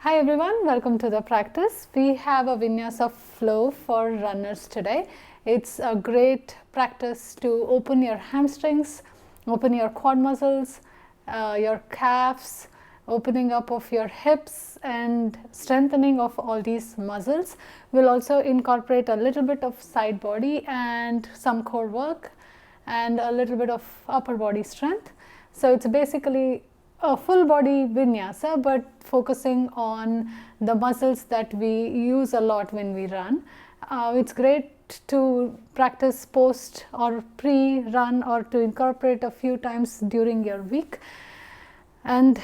Hi everyone, welcome to the practice. We have a vinyasa flow for runners today. It's a great practice to open your hamstrings, open your quad muscles, your calves, opening up of your hips and strengthening of all these muscles. We'll also incorporate a little bit of side body and some core work and a little bit of upper body strength. So it's basically a full body vinyasa, but focusing on the muscles that we use a lot when we run. It's great to practice post or pre-run or to incorporate a few times during your week, and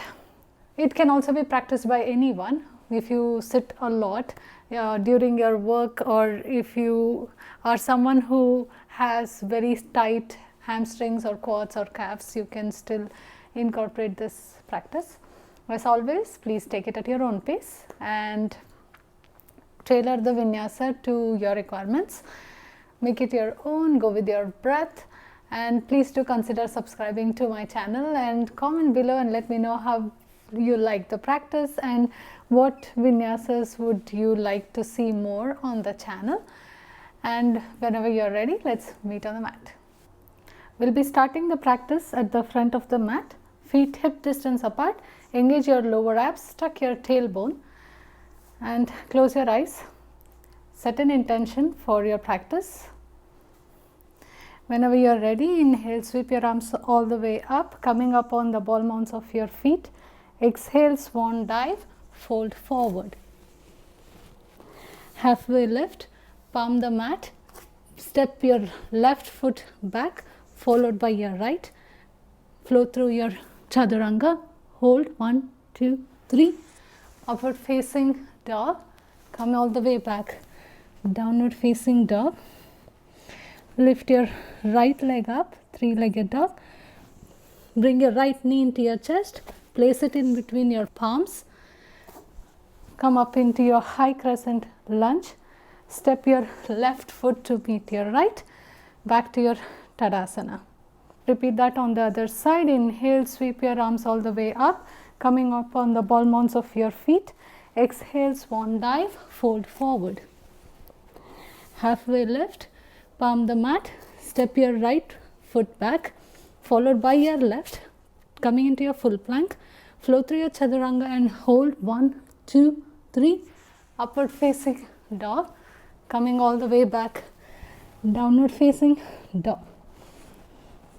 it can also be practiced by anyone. If you sit a lot during your work, or if you are someone who has very tight hamstrings or quads or calves, you can still incorporate this practice. As always, please take it at your own pace and tailor the vinyasa to your requirements. Make it your own, go with your breath, and please do consider subscribing to my channel and comment below and let me know how you like the practice and what vinyasas would you like to see more on the channel. And whenever you're ready, let's meet on the mat. We'll be starting the practice at the front of the mat, feet hip distance apart. Engage your lower abs, tuck your tailbone and close your eyes. Set an intention for your practice. Whenever you're ready, inhale, sweep your arms all the way up, coming up on the ball mounts of your feet. Exhale, swan dive, fold forward. Halfway lift, palm the mat, step your left foot back, followed by your right. Flow through your chaturanga. Hold 1, 2, 3. Upward facing dog. Come all the way back. Downward facing dog. Lift your right leg up, three-legged dog. Bring your right knee into your chest. Place it in between your palms. Come up into your high crescent lunge. Step your left foot to meet your right. Back to your Tadasana. Repeat that on the other side. Inhale, sweep your arms all the way up, coming up on the ball mounts of your feet. Exhale, swan dive, fold forward. Halfway lift, palm the mat, step your right foot back, followed by your left, coming into your full plank. Flow through your chaturanga and hold 1, 2, 3. Upward facing dog, coming all the way back. Downward facing dog.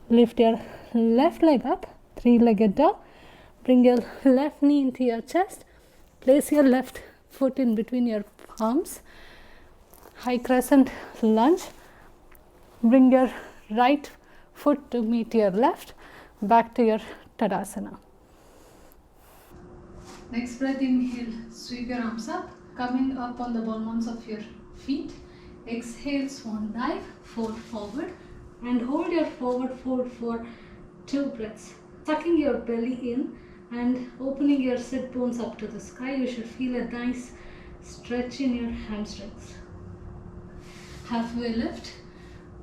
Lift your left leg up, three-legged dog. Bring your left knee into your chest. Place your left foot in between your palms. High crescent lunge. Bring your right foot to meet your left. Back to your Tadasana. Next breath, inhale, sweep your arms up, coming up on the ball mounts of your feet. Exhale, swan dive, fold forward. And hold your forward fold for 2 breaths. Tucking your belly in and opening your sit bones up to the sky. You should feel a nice stretch in your hamstrings. Halfway lift.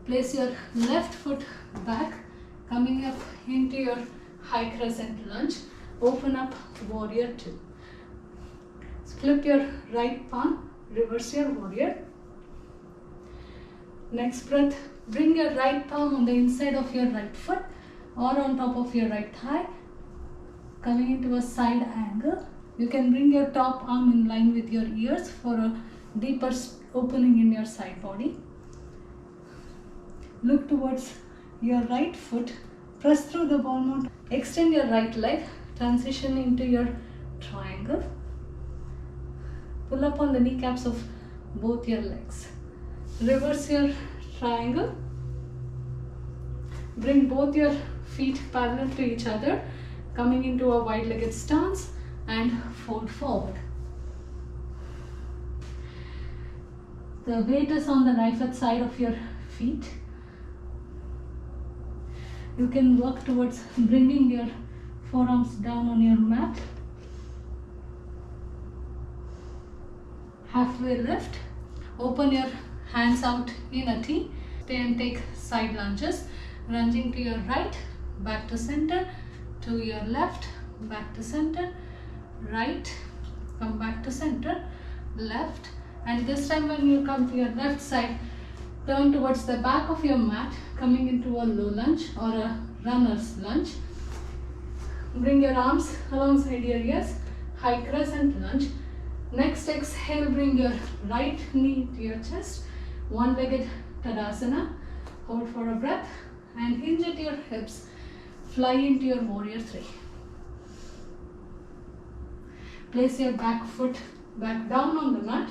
Place your left foot back, coming up into your high crescent lunge. Open up warrior 2. Split your right palm, reverse your warrior. Next breath, bring your right palm on the inside of your right foot or on top of your right thigh, coming into a side angle. You can bring your top arm in line with your ears for a deeper opening in your side body. Look towards your right foot, press through the ball mount, extend your right leg, transition into your triangle. Pull up on the kneecaps of both your legs. Reverse your triangle. Bring both your feet parallel to each other, coming into a wide-legged stance and fold forward. The weight is on the knifed side of your feet. You can work towards bringing your forearms down on your mat. Halfway lift. Open your hands out in a T and take side lunges, lunging to your right, back to center, to your left, back to center, right, come back to center, left, and this time when you come to your left side, turn towards the back of your mat, coming into a low lunge or a runner's lunge. Bring your arms alongside your ears, high crescent lunge. Next exhale, bring your right knee to your chest, one-legged Tadasana. Hold for a breath and hinge at your hips. Fly into your warrior 3. Place your back foot back down on the mat,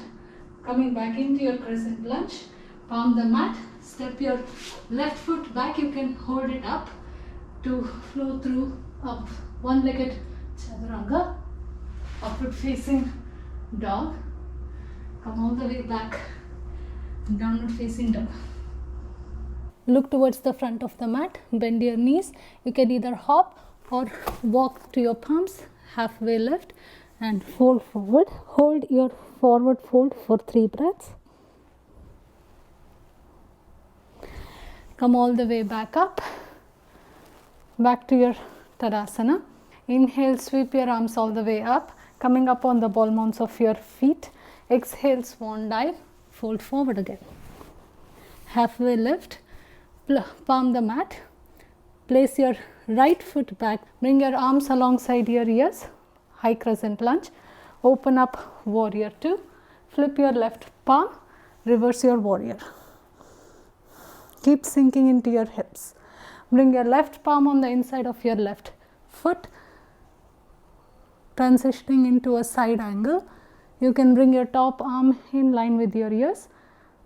coming back into your crescent lunge. Palm the mat, step your left foot back. You can hold it up to flow through up one-legged chaturanga, upward facing dog. Come all the way back, downward facing dog. Look towards the front of the mat, bend your knees. You can either hop or walk to your palms, halfway lift and fold forward. Hold your forward fold for 3 breaths. Come all the way back up, back to your Tadasana. Inhale, sweep your arms all the way up, coming up on the ball mounts of your feet. Exhale, swan dive, fold forward again. Halfway lift, palm the mat, place your right foot back, bring your arms alongside your ears, high crescent lunge, open up warrior 2, flip your left palm, reverse your warrior. Keep sinking into your hips. Bring your left palm on the inside of your left foot, transitioning into a side angle. You can bring your top arm in line with your ears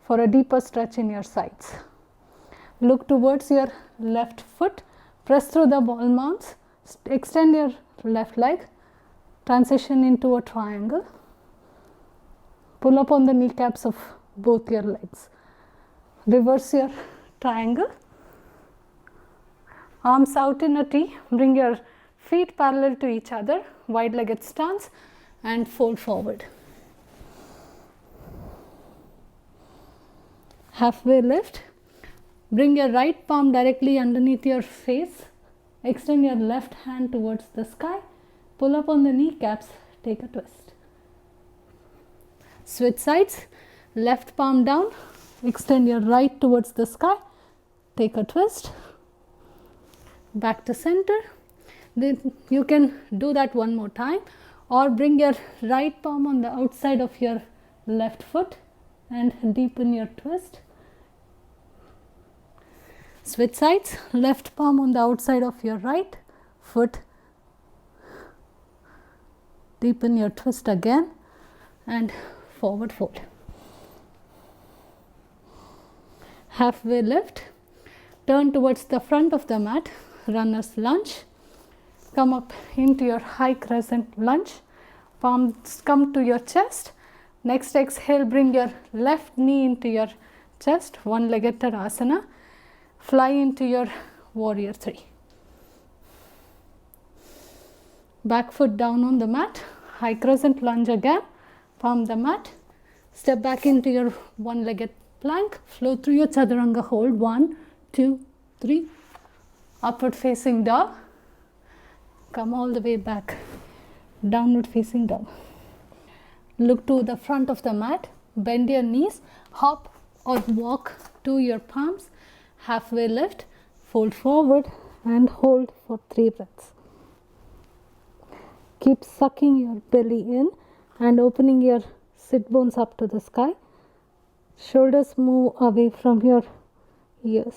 for a deeper stretch in your sides. Look towards your left foot, press through the ball mounts, extend your left leg, transition into a triangle. Pull up on the kneecaps of both your legs. Reverse your triangle. Arms out in a T, bring your feet parallel to each other, wide-legged stance and fold forward. Halfway lift, bring your right palm directly underneath your face, extend your left hand towards the sky, pull up on the kneecaps, take a twist. Switch sides, left palm down, extend your right towards the sky, take a twist. Back to center. Then you can do that one more time, or bring your right palm on the outside of your left foot and deepen your twist. Switch sides, left palm on the outside of your right foot, deepen your twist again and forward fold. Halfway lift, turn towards the front of the mat, runner's lunge. Come up into your high crescent lunge, palms come to your chest. Next exhale, bring your left knee into your chest, one-legged Tadasana. Fly into your warrior 3. Back foot down on the mat, high crescent lunge again, palm the mat, step back into your one-legged plank, flow through your chaturanga hold, 1, 2, 3, upward facing dog, come all the way back, downward facing dog. Look to the front of the mat, bend your knees, hop or walk to your palms, halfway lift, fold forward and hold for 3 breaths. Keep sucking your belly in and opening your sit bones up to the sky. Shoulders move away from your ears.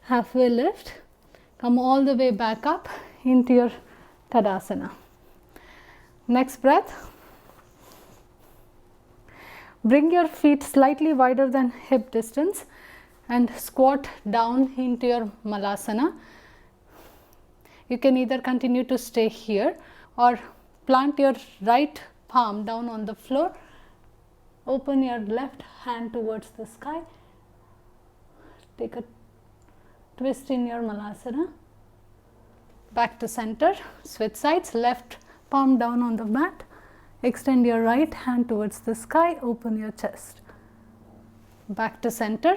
Halfway lift, come all the way back up into your Tadasana. Next breath, bring your feet slightly wider than hip distance and squat down into your Malasana. You can either continue to stay here or plant your right palm down on the floor, open your left hand towards the sky, take a twist in your Malasana, back to center, switch sides, left palm down on the mat, extend your right hand towards the sky, open your chest, back to center,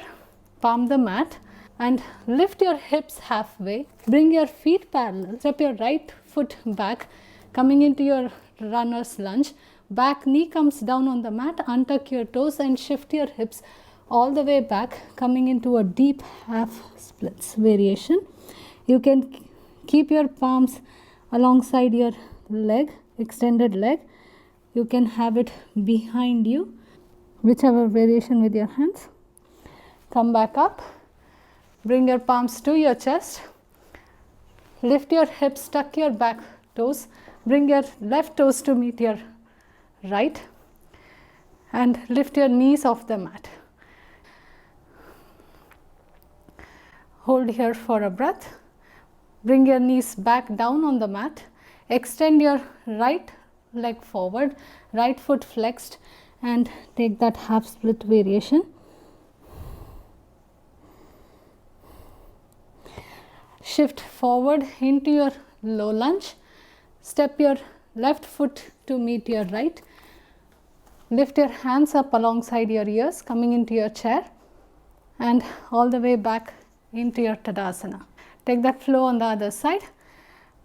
palm the mat and lift your hips halfway, bring your feet parallel, step your right foot back, coming into your runner's lunge. Back knee comes down on the mat, untuck your toes and shift your hips all the way back, coming into a deep half splits variation. You can keep your palms alongside your leg, extended leg. You can have it behind you, whichever variation with your hands. Come back up, bring your palms to your chest, lift your hips, tuck your back toes, bring your left toes to meet your right and lift your knees off the mat. Hold here for a breath. Bring your knees back down on the mat. Extend your right leg forward, right foot flexed, and take that half split variation. Shift forward into your low lunge. Step your left foot to meet your right. Lift your hands up alongside your ears, coming into your chair and all the way back into your Tadasana. Take that flow on the other side.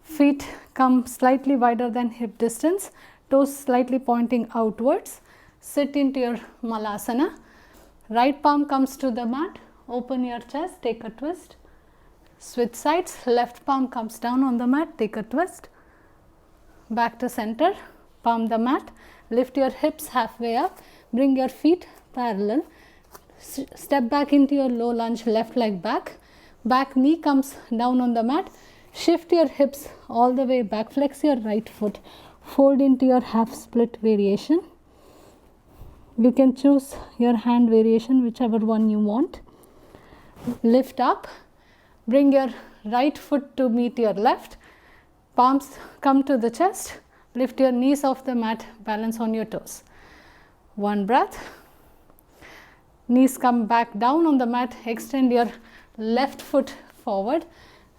Feet come slightly wider than hip distance, toes slightly pointing outwards. Sit into your Malasana. Right palm comes to the mat. Open your chest, take a twist. Switch sides, left palm comes down on the mat, take a twist. Back to center, palm the mat. Lift your hips halfway up. Bring your feet parallel. Step back into your low lunge, left leg back. Back knee comes down on the mat. Shift your hips all the way back. Flex your right foot. Fold into your half split variation. You can choose your hand variation, whichever one you want. Lift up. Bring your right foot to meet your left. Palms come to the chest. Lift your knees off the mat. Balance on your toes. One breath. Knees come back down on the mat. Extend your left foot forward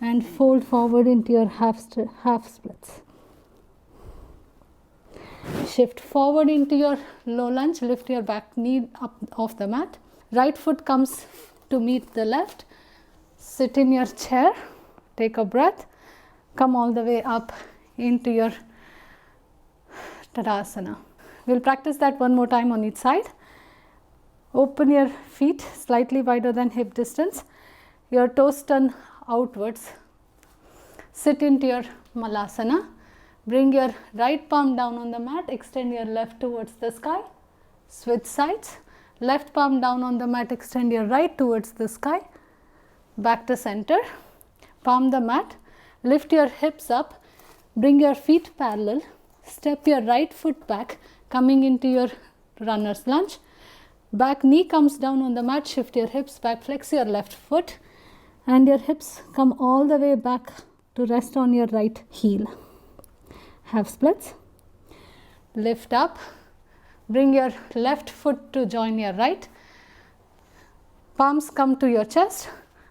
and fold forward into your half splits. Shift forward into your low lunge. Lift your back knee up off the mat. Right foot comes to meet the left. Sit in your chair. Take a breath. Come all the way up into your Tadasana. We'll practice that one more time on each side. Open your feet slightly wider than hip distance. Your toes turn outwards. Sit into your Malasana. Bring your right palm down on the mat. Extend your left towards the sky. Switch sides. Left palm down on the mat. Extend your right towards the sky. Back to center. Palm the mat. Lift your hips up. Bring your feet parallel. Step your right foot back, coming into your runner's lunge. Back knee comes down on the mat. Shift your hips back. Flex your left foot. And your hips come all the way back to rest on your right heel. Half splits. Lift up. Bring your left foot to join your right. Palms come to your chest.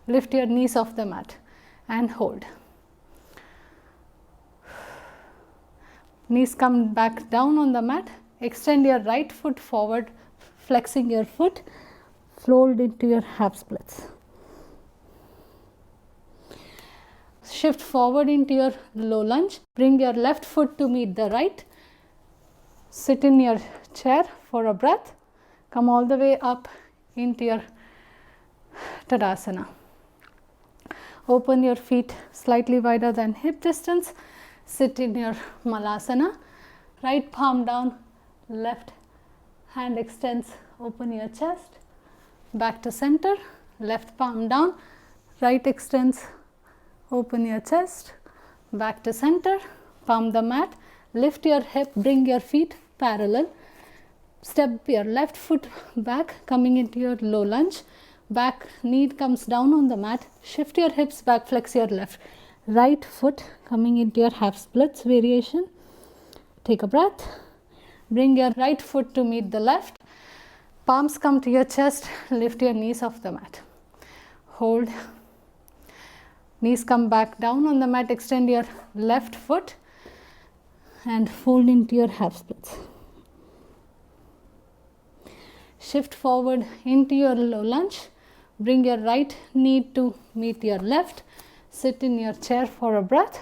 Lift your knees off the mat and hold. Knees come back down on the mat. Extend your right foot forward, flexing your foot. Fold into your half splits. Shift forward into your low lunge. Bring your left foot to meet the right. Sit in your chair for a breath. Come all the way up into your Tadasana. Open your feet slightly wider than hip distance. Sit in your Malasana. Right palm down, left hand extends. Open your chest. Back to center. Left palm down, right extends. Open your chest. Back to center. Palm the mat. Lift your hip. Bring your feet parallel. Step your left foot back, coming into your low lunge. Back knee comes down on the mat. Shift your hips back. Flex your left. Right foot coming into your half splits variation. Take a breath. Bring your right foot to meet the left. Palms come to your chest. Lift your knees off the mat. Hold. Knees come back down on the mat. Extend your left foot and fold into your half splits. Shift forward into your low lunge. Bring your right knee to meet your left. Sit in your chair for a breath.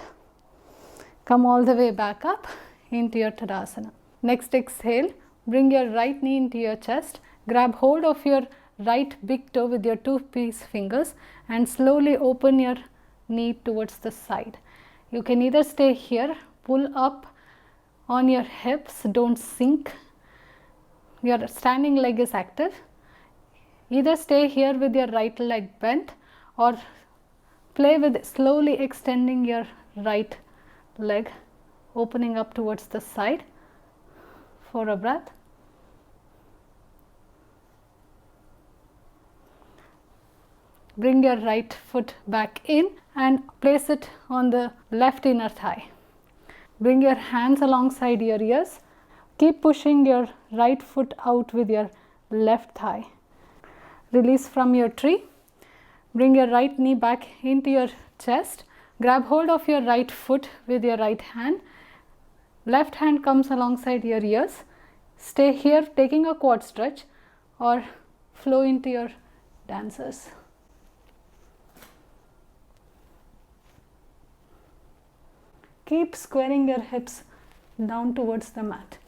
Come all the way back up into your Tadasana. Next exhale, bring your right knee into your chest, grab hold of your right big toe with your two peace fingers and slowly open your knee towards the side. You can either stay here, pull up on your hips, don't sink, your standing leg is active. Either stay here with your right leg bent or play with slowly extending your right leg, opening up towards the side for a breath. Bring your right foot back in and place it on the left inner thigh. Bring your hands alongside your ears. Keep pushing your right foot out with your left thigh. Release from your tree. Bring your right knee back into your chest. Grab hold of your right foot with your right hand. Left hand comes alongside your ears. Stay here taking a quad stretch or flow into your dancers. Keep squaring your hips down towards the mat.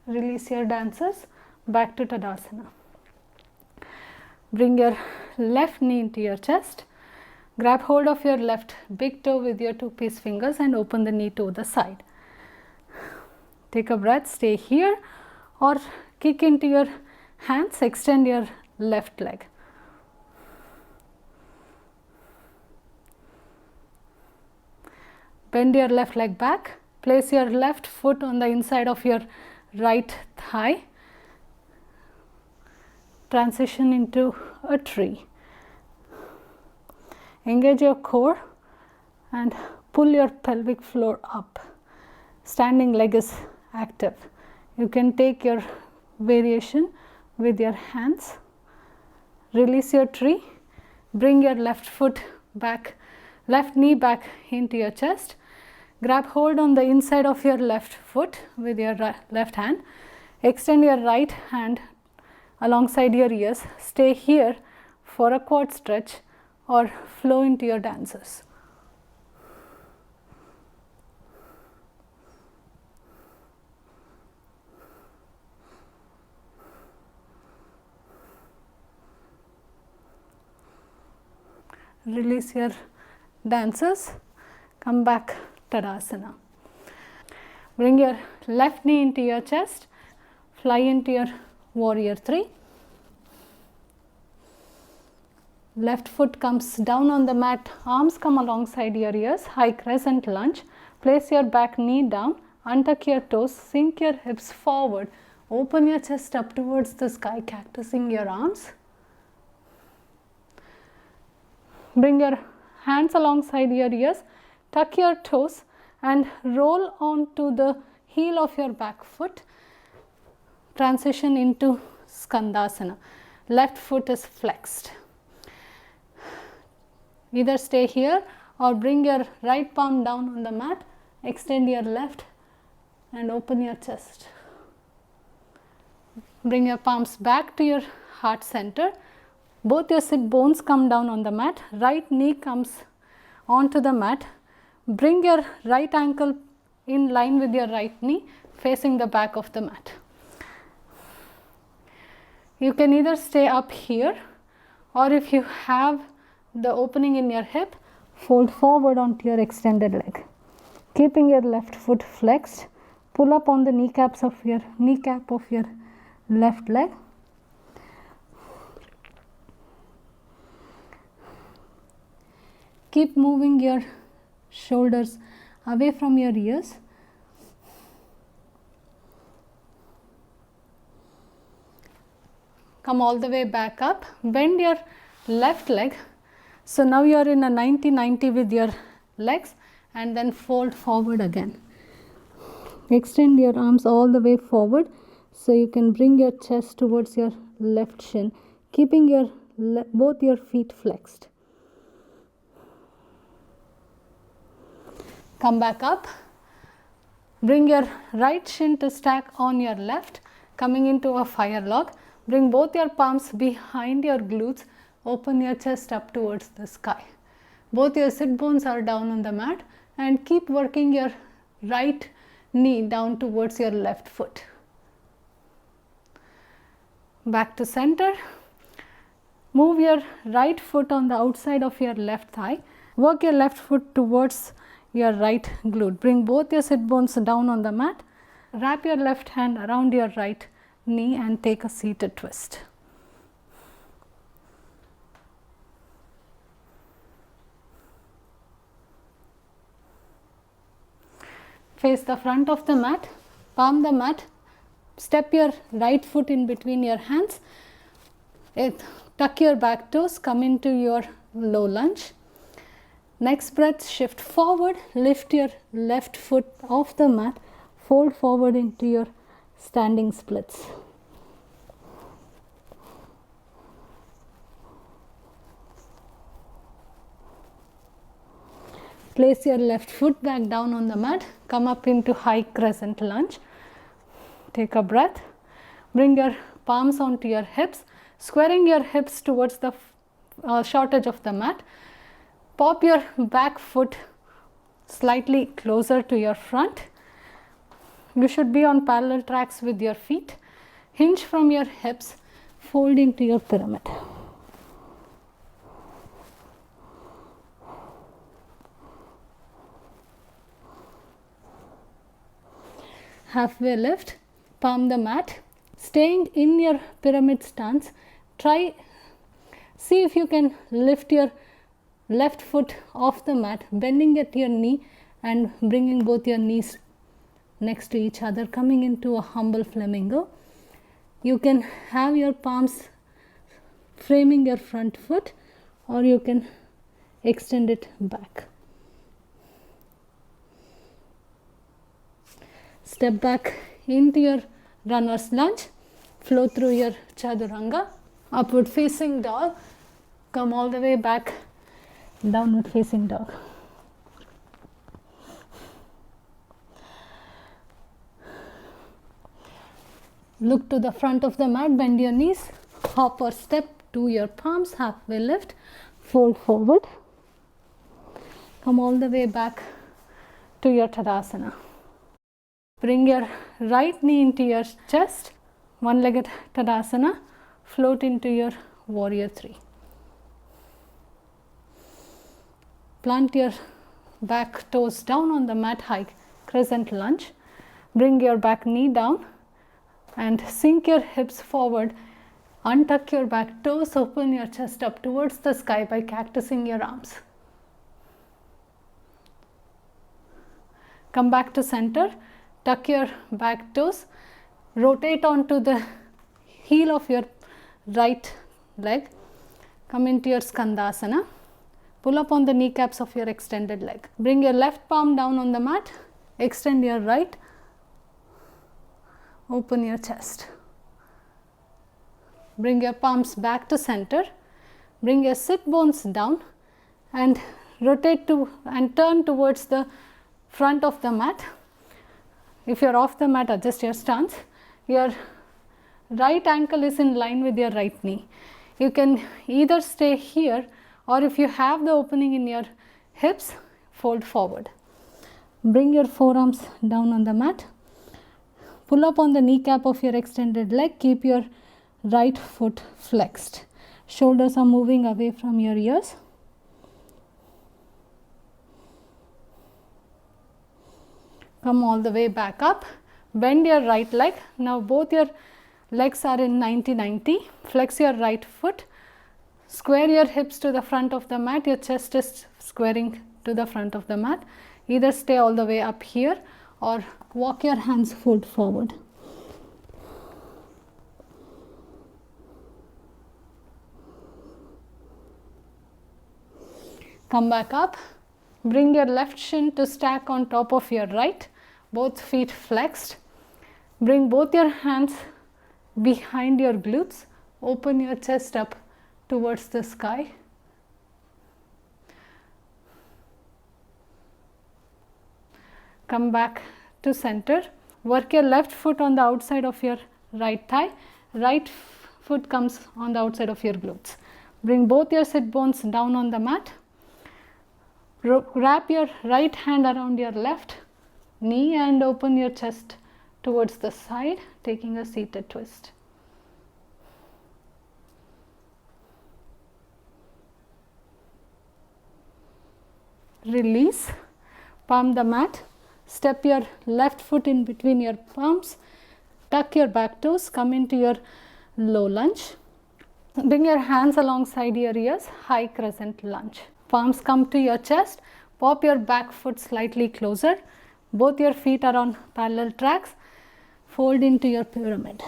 Release your dancers back to Tadasana. Bring your left knee into your chest. Grab hold of your left big toe with your two peace fingers and open the knee to the side. Take a breath, stay here or kick into your hands, extend your left leg. Bend your left leg back. Place your left foot on the inside of your right thigh. Transition into a tree. Engage your core and pull your pelvic floor up. Standing leg is active. You can take your variation with your hands. Release your tree. Bring your left foot back, left knee back into your chest. Grab hold on the inside of your left foot with your left hand. Extend your right hand alongside your ears. Stay here for a quad stretch or flow into your dancers. Release your dancers. Come back Tadasana. Bring your left knee into your chest. Fly into your warrior 3. Left foot comes down on the mat. Arms come alongside your ears. High crescent lunge. Place your back knee down. Untuck your toes. Sink your hips forward. Open your chest up towards the sky, cactusing your arms. Bring your hands alongside your ears. Tuck your toes and roll onto the heel of your back foot. Transition into Skandasana. Left foot is flexed. Either stay here or bring your right palm down on the mat. Extend your left and open your chest. Bring your palms back to your heart center. Both your sit bones come down on the mat. Right knee comes onto the mat. Bring your right ankle in line with your right knee, facing the back of the mat. You can either stay up here or if you have the opening in your hip, fold forward onto your extended leg. Keeping your left foot flexed, pull up on the kneecap of your left leg. Keep moving your shoulders away from your ears. Come all the way back up. Bend your left leg. So now you are in a 90-90 with your legs and then fold forward again. Extend your arms all the way forward so you can bring your chest towards your left shin, keeping your both your feet flexed. Come back up. Bring your right shin to stack on your left, coming into a fire log. Bring both your palms behind your glutes. Open your chest up towards the sky. Both your sit bones are down on the mat, and keep working your right knee down towards your left foot. Back to center. Move your right foot on the outside of your left thigh. Work your left foot towards your right glute. Bring both your sit bones down on the mat. Wrap your left hand around your right knee and take a seated twist. Face the front of the mat, palm the mat, step your right foot in between your hands, tuck your back toes, come into your low lunge. Next breath, shift forward, lift your left foot off the mat, fold forward into your standing splits. Place your left foot back down on the mat, come up into high crescent lunge. Take a breath, bring your palms onto your hips, squaring your hips towards the short edge of the mat. Pop your back foot slightly closer to your front. You should be on parallel tracks with your feet. Hinge from your hips, fold into your pyramid. Halfway lift, palm the mat, staying in your pyramid stance. See if you can lift your left foot off the mat, bending at your knee and bringing both your knees next to each other, coming into a humble flamingo. You can have your palms framing your front foot, or you can extend it back. Step back into your runner's lunge, flow through your chaturanga, upward facing dog, come all the way back, downward facing dog. Look to the front of the mat, bend your knees, hop or step to your palms, halfway lift, fold forward, come all the way back to your Tadasana. Bring your right knee into your chest, one-legged Tadasana, float into your warrior 3. Plant your back toes down on the mat, high crescent lunge. Bring your back knee down and sink your hips forward. Untuck your back toes, open your chest up towards the sky by cactusing your arms. Come back to center, tuck your back toes, rotate onto the heel of your right leg, come into your Skandasana, pull up on the kneecaps of your extended leg. Bring your left palm down on the mat, extend your right, open your chest. Bring your palms back to center, bring your sit bones down and rotate to and turn towards the front of the mat. If you are off the mat, adjust your stance. Your right ankle is in line with your right knee. You can either stay here, or if you have the opening in your hips, fold forward. Bring your forearms down on the mat. Pull up on the kneecap of your extended leg. Keep your right foot flexed. Shoulders are moving away from your ears. Come all the way back up. Bend your right leg. Now both your legs are in 90-90. Flex your right foot. Square your hips to the front of the mat. Your chest is squaring to the front of the mat. Either stay all the way up here or walk your hands fold forward. Come back up. Bring your left shin to stack on top of your right, both feet flexed. Bring both your hands behind your glutes. Open your chest up towards the sky. Come back to center. Work your left foot on the outside of your right thigh. Right foot comes on the outside of your glutes. Bring both your sit bones down on the mat. Wrap your right hand around your left knee and open your chest towards the side, taking a seated twist. Release, palm the mat, step your left foot in between your palms, tuck your back toes, come into your low lunge. Bring your hands alongside your ears, high crescent lunge. Palms come to your chest, pop your back foot slightly closer, both your feet are on parallel tracks, fold into your pyramid.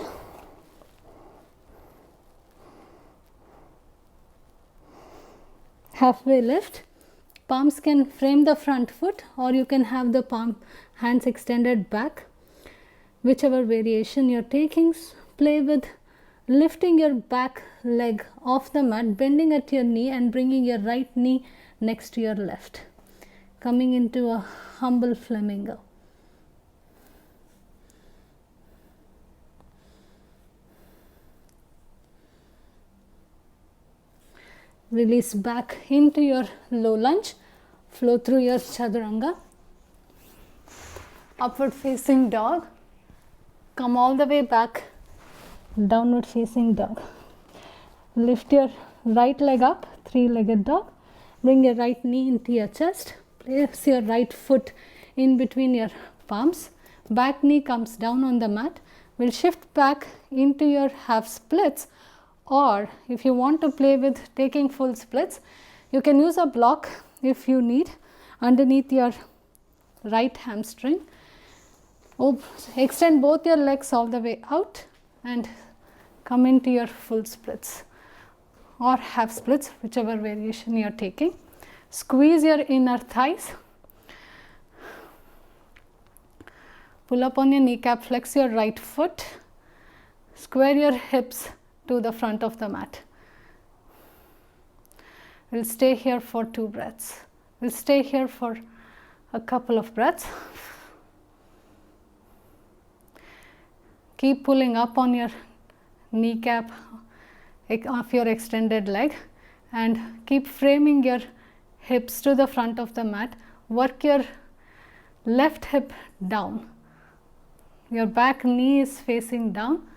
Halfway lift, palms can frame the front foot or you can have the hands extended back. Whichever variation you're taking, play with lifting your back leg off the mat, bending at your knee and bringing your right knee next to your left, coming into a humble flamingo. Release back into your low lunge, flow through your chaturanga, upward facing dog, come all the way back, downward facing dog. Lift your right leg up, three-legged dog. Bring your right knee into your chest. Place your right foot in between your palms. Back knee comes down on the mat. We'll shift back into your half splits, or if you want to play with taking full splits, you can use a block if you need underneath your right hamstring. Extend both your legs all the way out and come into your full splits or half splits, whichever variation you are taking. Squeeze your inner thighs. Pull up on your kneecap, flex your right foot, square your hips to the front of the mat. We'll stay here for 2 breaths. We'll stay here for a couple of breaths. Keep pulling up on your kneecap of your extended leg and keep framing your hips to the front of the mat. Work your left hip down. Your back knee is facing down.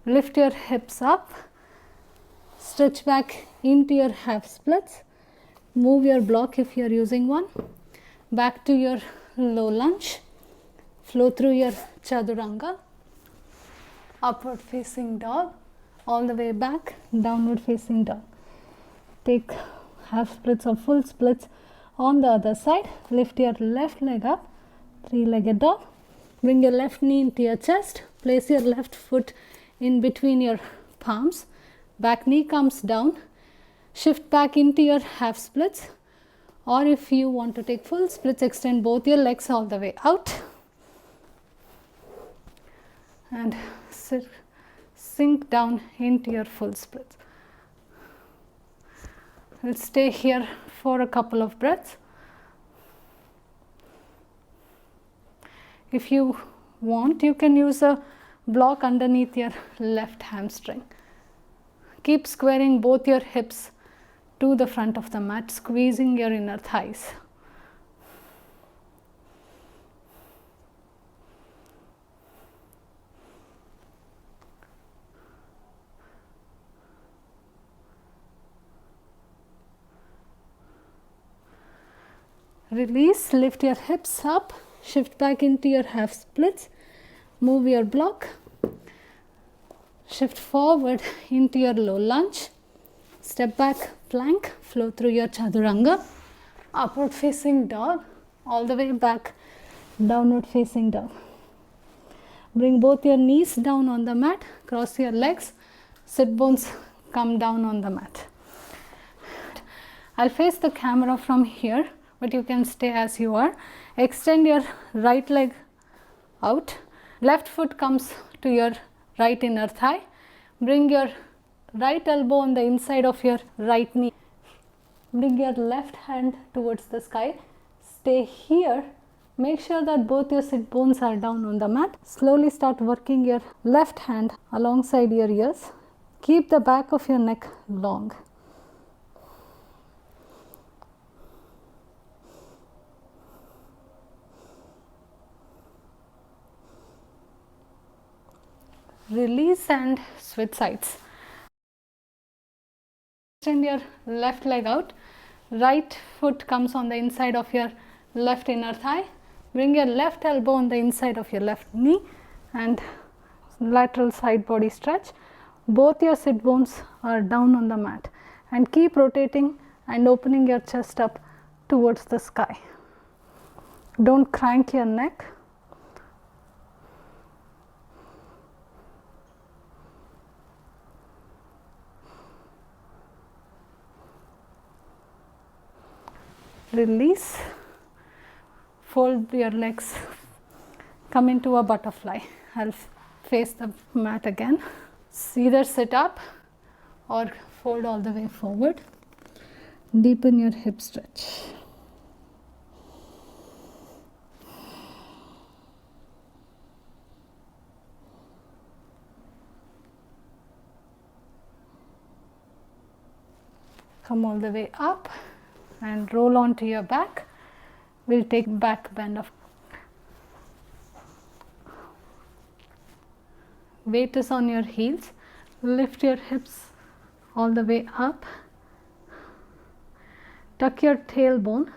Lift your hips up. Stretch back into your half splits. Move your block if you are using one. Back to your low lunge. Flow through your chaturanga. Upward facing dog. All the way back. Downward facing dog. Take half splits or full splits on the other side. Lift your left leg up. Three-legged dog. Bring your left knee into your chest. Place your left foot in between your palms. Back knee comes down. Shift back into your half splits, or if you want to take full splits, extend both your legs all the way out and sink down into your full splits. We'll stay here for a couple of breaths. If you want, you can use a block underneath your left hamstring. Keep squaring both your hips to the front of the mat, squeezing your inner thighs. Release, lift your hips up, shift back into your half splits, move your block, shift forward into your low lunge, step back plank, flow through your chaturanga, upward facing dog, all the way back, downward facing dog. Bring both your knees down on the mat, cross your legs, sit bones come down on the mat. I'll face the camera from here, but you can stay as you are. Extend your right leg out, left foot comes to your right inner thigh. Bring your right elbow on the inside of your right knee. Bring your left hand towards the sky. Stay here Make sure that both your sit bones are down on the mat. Slowly start working your left hand alongside your ears. Keep the back of your neck long. Release and switch sides. Extend your left leg out. Right foot comes on the inside of your left inner thigh. Bring your left elbow on the inside of your left knee and lateral side body stretch. Both your sit bones are down on the mat, and keep rotating and opening your chest up towards the sky. Don't crank your neck. Release. Fold your legs. Come into a butterfly. I'll face the mat again. Either sit up or fold all the way forward. Deepen your hip stretch. Come all the way up and roll onto your back. We'll take back bend of. Weight is on your heels. Lift your hips all the way up. Tuck your tailbone.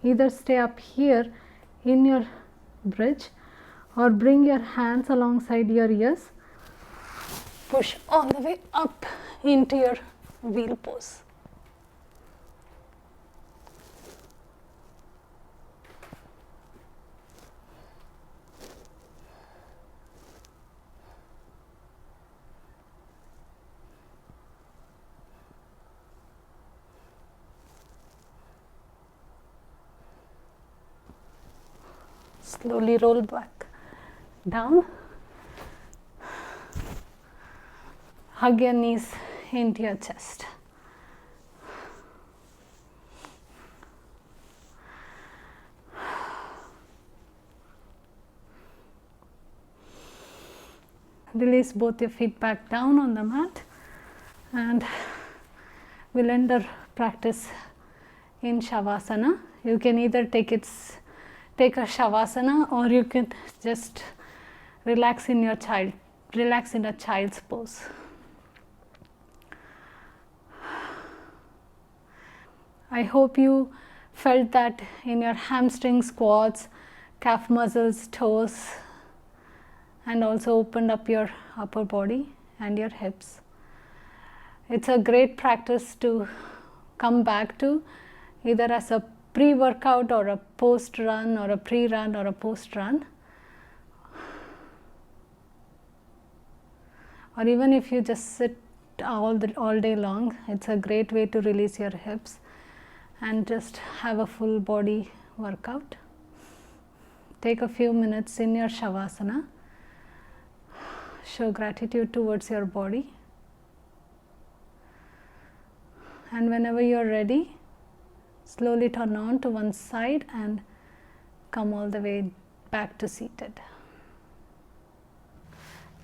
Either stay up here in your bridge or bring your hands alongside your ears. Push all the way up into your wheel pose. Slowly roll back down. Hug your knees into your chest. Release both your feet back down on the mat, and we'll end our practice in Shavasana. You can either take a Shavasana, or you can just relax in a child's pose. I hope you felt that in your hamstrings, quads, calf muscles, toes, and also opened up your upper body and your hips. It's a great practice to come back to, either as a pre-workout or a post-run or a pre-run or a post-run, or even if you just sit all day long. It's a great way to release your hips and just have a full body workout. Take a few minutes in your Shavasana. Show gratitude towards your body, and whenever you are ready, slowly turn on to one side and come all the way back to seated.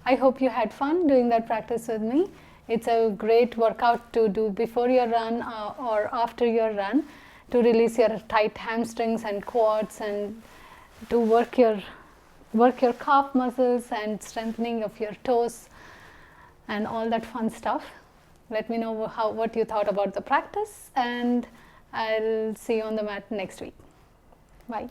I hope you had fun doing that practice with me. It's a great workout to do before your run or after your run, to release your tight hamstrings and quads, and to work your calf muscles and strengthening of your toes and all that fun stuff. Let me know what you thought about the practice, and I'll see you on the mat next week. Bye.